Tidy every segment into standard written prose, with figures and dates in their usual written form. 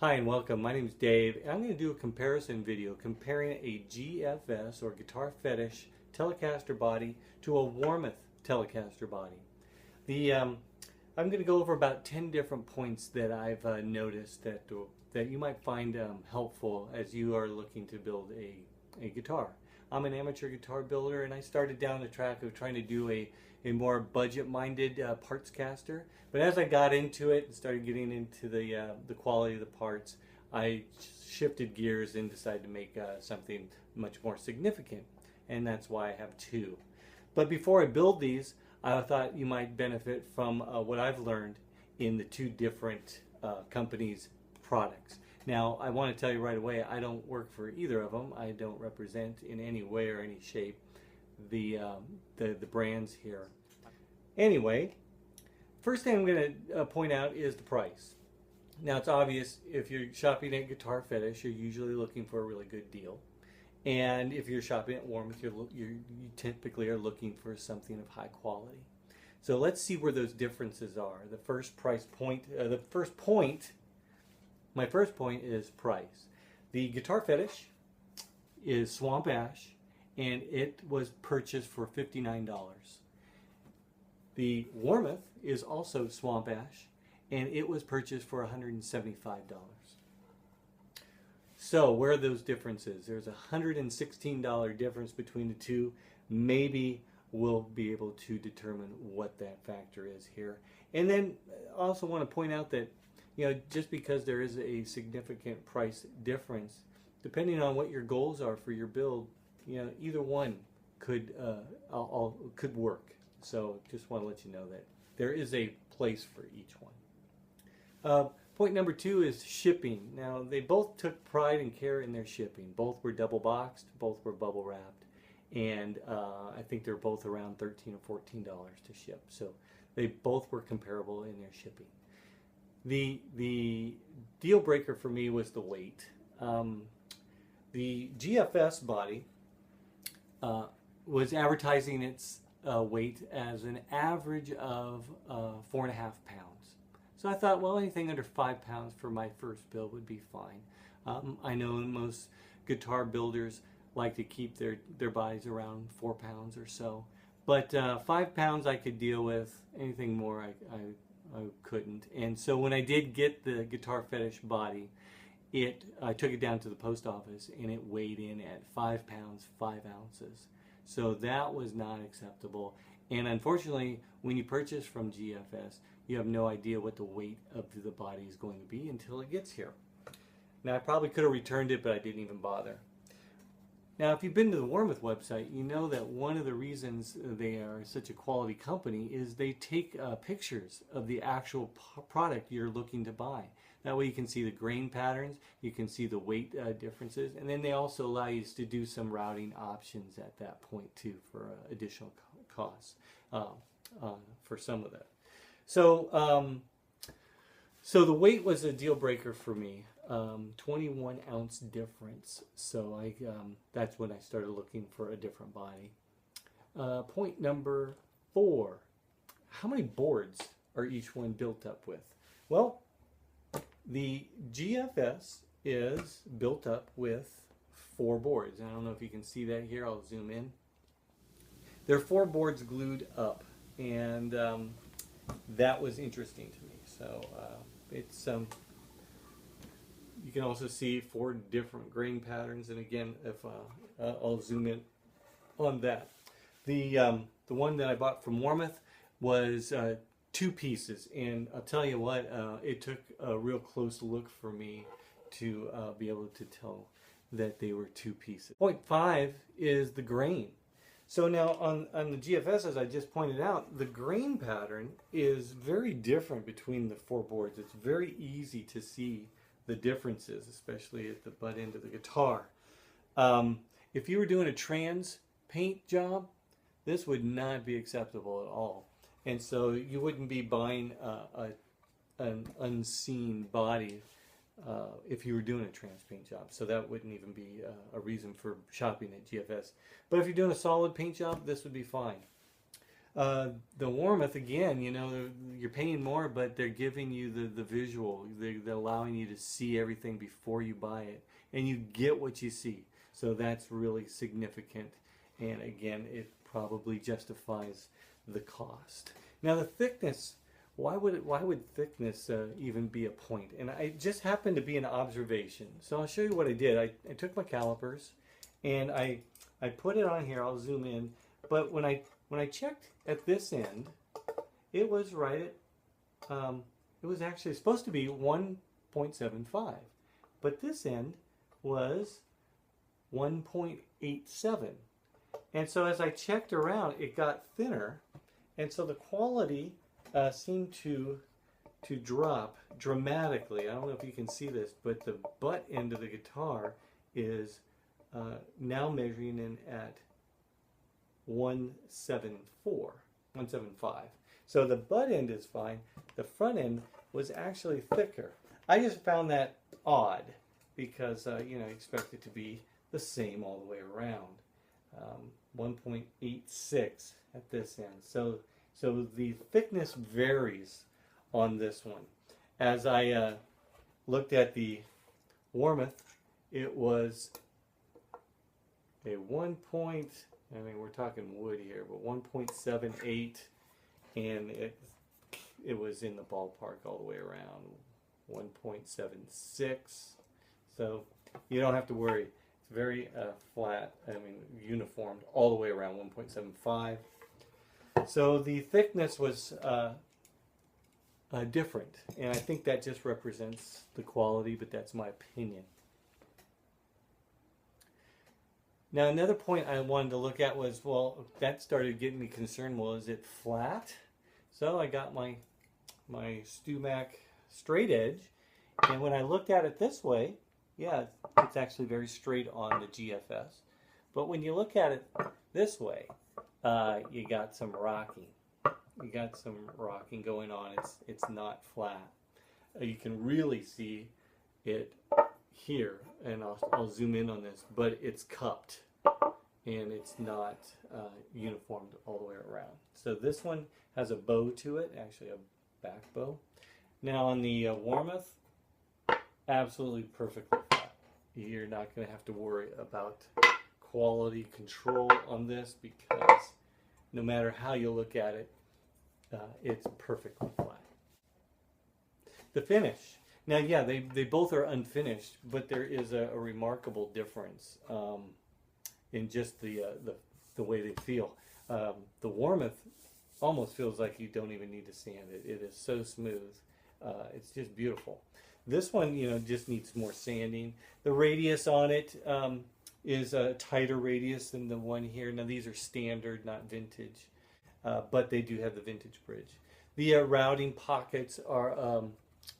Hi and welcome. My name is Dave. I'm going to do a comparison video comparing a GFS or Guitar Fetish Telecaster body to a Warmoth Telecaster body. I'm going to go over about 10 different points that I've noticed that you might find helpful as you are looking to build a guitar. I'm an amateur guitar builder, and I started down the track of trying to do a more budget-minded parts caster. But as I got into it and started getting into the quality of the parts, I shifted gears and decided to make something much more significant. And that's why I have two. But before I build these, I thought you might benefit from what I've learned in the two different companies' products. Now, I want to tell you right away, I don't work for either of them. I don't represent in any way or any shape the brands here. Anyway, first thing I'm going to point out is the price. Now, it's obvious if you're shopping at Guitar Fetish, you're usually looking for a really good deal. And if you're shopping at Warmoth, you typically are looking for something of high quality. So let's see where those differences are. The first price point, my first point is price. The Guitar Fetish is Swamp Ash, and it was purchased for $59. The Warmoth is also Swamp Ash, and it was purchased for $175. So where are those differences? There's a $116 difference between the two. Maybe we'll be able to determine what that factor is here. And then I also want to point out that just because there is a significant price difference, depending on what your goals are for your build, either one could work. So just want to let you know that there is a place for each one. Point number two is shipping. Now, they both took pride and care in their shipping. Both were double boxed, both were bubble wrapped, and I think they're both around $13 or $14 to ship. So they both were comparable in their shipping. The deal breaker for me was the weight. The GFS body was advertising its weight as an average of 4.5 pounds. So I thought, well, anything under 5 pounds for my first build would be fine. I know most guitar builders like to keep their bodies around 4 pounds or so. But 5 pounds I could deal with. Anything more I couldn't. And so when I did get the Guitar Fetish body, I took it down to the post office and it weighed in at 5 pounds 5 ounces. So that was not acceptable. And unfortunately, when you purchase from GFS, you have no idea what the weight of the body is going to be until it gets here. Now, I probably could have returned it, but I didn't even bother. Now, if you've been to the Warmoth website, you know that one of the reasons they are such a quality company is they take pictures of the actual product you're looking to buy. That way you can see the grain patterns, you can see the weight differences, and then they also allow you to do some routing options at that point too for additional costs for some of that. So, so the weight was a deal breaker for me. 21 ounce difference. So that's when I started looking for a different body. Point number 4. How many boards are each one built up with? Well, the GFS is built up with 4 boards. I don't know if you can see that here. I'll zoom in. There are 4 boards glued up, and that was interesting to me. So it's you can also see 4 different grain patterns, and again, if I'll zoom in on that. The one that I bought from Warmoth was 2 pieces, and I'll tell you what, it took a real close look for me to be able to tell that they were 2 pieces. Point 5 is the grain. So now on the GFS, as I just pointed out, the grain pattern is very different between the 4 boards. It's very easy to see the differences, especially at the butt end of the guitar. If you were doing a trans paint job, this would not be acceptable at all. And so you wouldn't be buying an unseen body if you were doing a trans paint job. So that wouldn't even be a reason for shopping at GFS. But if you're doing a solid paint job, this would be fine. The Warmoth, again, you know, you're paying more, but they're giving you the visual. They're allowing you to see everything before you buy it, and you get what you see. So that's really significant, and again, it probably justifies the cost. Now the thickness, why would thickness even be a point? And it just happened to be an observation. So I'll show you what I did. I took my calipers, and I put it on here. I'll zoom in, but when I checked at this end, it was right at, it was actually supposed to be 1.75, but this end was 1.87. And so as I checked around, it got thinner, and so the quality seemed to drop dramatically. I don't know if you can see this, but the butt end of the guitar is now measuring in at 175. So the butt end is fine. The front end was actually thicker. I just found that odd because you know, expect it to be the same all the way around. 1.86 at this end. So the thickness varies on this one. As I looked at the Warmoth, it was a I mean, we're talking wood here, but 1.78, and it was in the ballpark all the way around 1.76. So you don't have to worry. It's very flat, I mean, uniformed all the way around 1.75. So the thickness was different, and I think that just represents the quality, but that's my opinion. Now another point I wanted to look at was, well, that started getting me concerned, well, is it flat? So I got my StewMac straight edge, and when I looked at it this way, yeah, it's actually very straight on the GFS. But when you look at it this way, you got some rocking. You got some rocking going on. It's not flat. You can really see it here, and I'll zoom in on this, but it's cupped and it's not uniformed all the way around. So this one has a bow to it, actually a back bow. Now on the Warmoth, absolutely perfectly flat. You're not going to have to worry about quality control on this because no matter how you look at it, it's perfectly flat. The finish. Now, yeah, they both are unfinished, but there is a remarkable difference in just the way they feel. The Warmoth almost feels like you don't even need to sand it. It is so smooth. It's just beautiful. This one, you know, just needs more sanding. The radius on it is a tighter radius than the one here. Now, these are standard, not vintage, but they do have the vintage bridge. The routing pockets are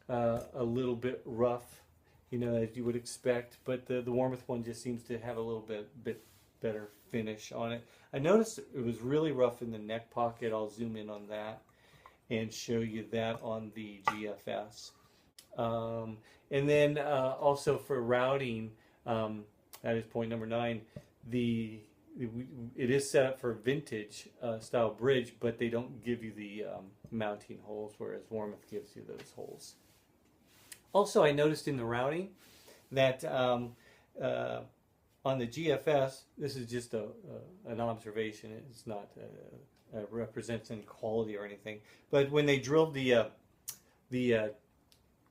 a little bit rough, you know, as you would expect, but the Warmoth one just seems to have a little bit better finish on it. I noticed it was really rough in the neck pocket. I'll zoom in on that and show you that on the GFS. And then also for routing, that is point number 9, it is set up for vintage style bridge, but they don't give you the mounting holes, whereas Warmoth gives you those holes. Also, I noticed in the routing that on the GFS, this is just an observation. It's not represents any quality or anything. But when they drilled the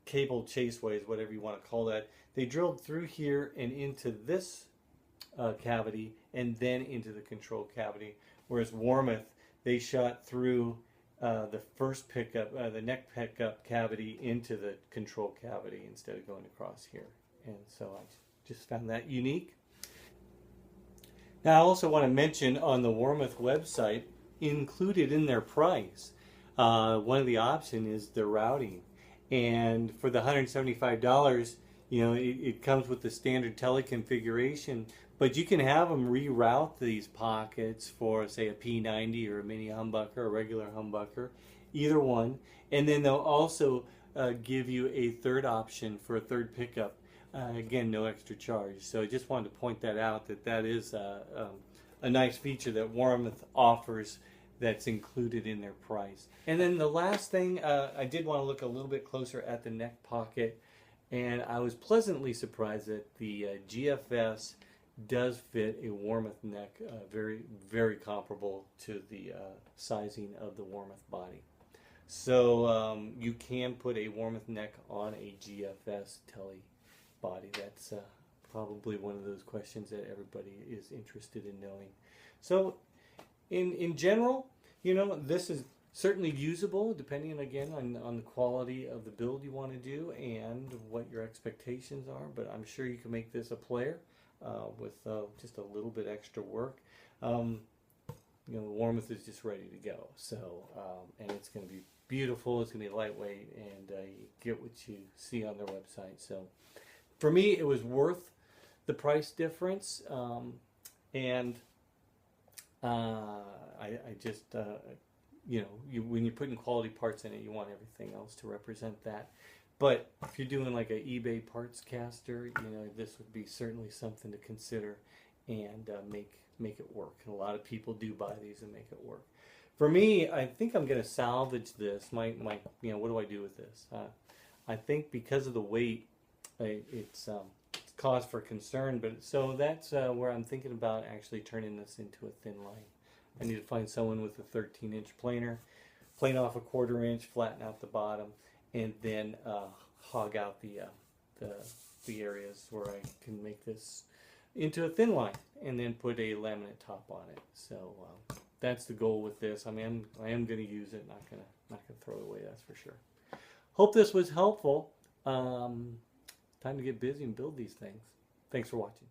cable chaseways, whatever you want to call that, they drilled through here and into this cavity and then into the control cavity. Whereas Warmoth, they shot through the first pickup, the neck pickup cavity into the control cavity instead of going across here. And so I just found that unique. Now I also want to mention on the Warmoth website, included in their price, one of the options is the routing. And for the $175, you know, it comes with the standard teleconfiguration, but you can have them reroute these pockets for, say, a P90 or a mini humbucker, a regular humbucker, either one. And then they'll also give you a third option for a third pickup. Again, no extra charge. So I just wanted to point that out, that is a nice feature that Warmoth offers that's included in their price. And then the last thing, I did want to look a little bit closer at the neck pocket, and I was pleasantly surprised that the GFS does fit a Warmoth neck, very, very comparable to the sizing of the Warmoth body. So you can put a Warmoth neck on a GFS Tele body. That's probably one of those questions that everybody is interested in knowing. So in general, you know, this is certainly usable depending again on the quality of the build you want to do and what your expectations are, but I'm sure you can make this a player with just a little bit extra work. You know, the Warmoth is just ready to go, so and it's going to be beautiful, it's going to be lightweight, and you get what you see on their website. So for me, it was worth the price difference, and I just, you know, when you're putting quality parts in it, you want everything else to represent that. But if you're doing like an eBay parts caster, you know, this would be certainly something to consider and make it work. And a lot of people do buy these and make it work. For me, I think I'm going to salvage this. You know, what do I do with this? I think because of the weight, it's cause for concern. But so that's where I'm thinking about actually turning this into a thin line. I need to find someone with a 13-inch planer, plane off a 1/4 inch, flatten out the bottom, and then hog out the areas where I can make this into a thin line, and then put a laminate top on it. So that's the goal with this. I mean, I am going to use it. Not gonna throw it away. That's for sure. Hope this was helpful. Time to get busy and build these things. Thanks for watching.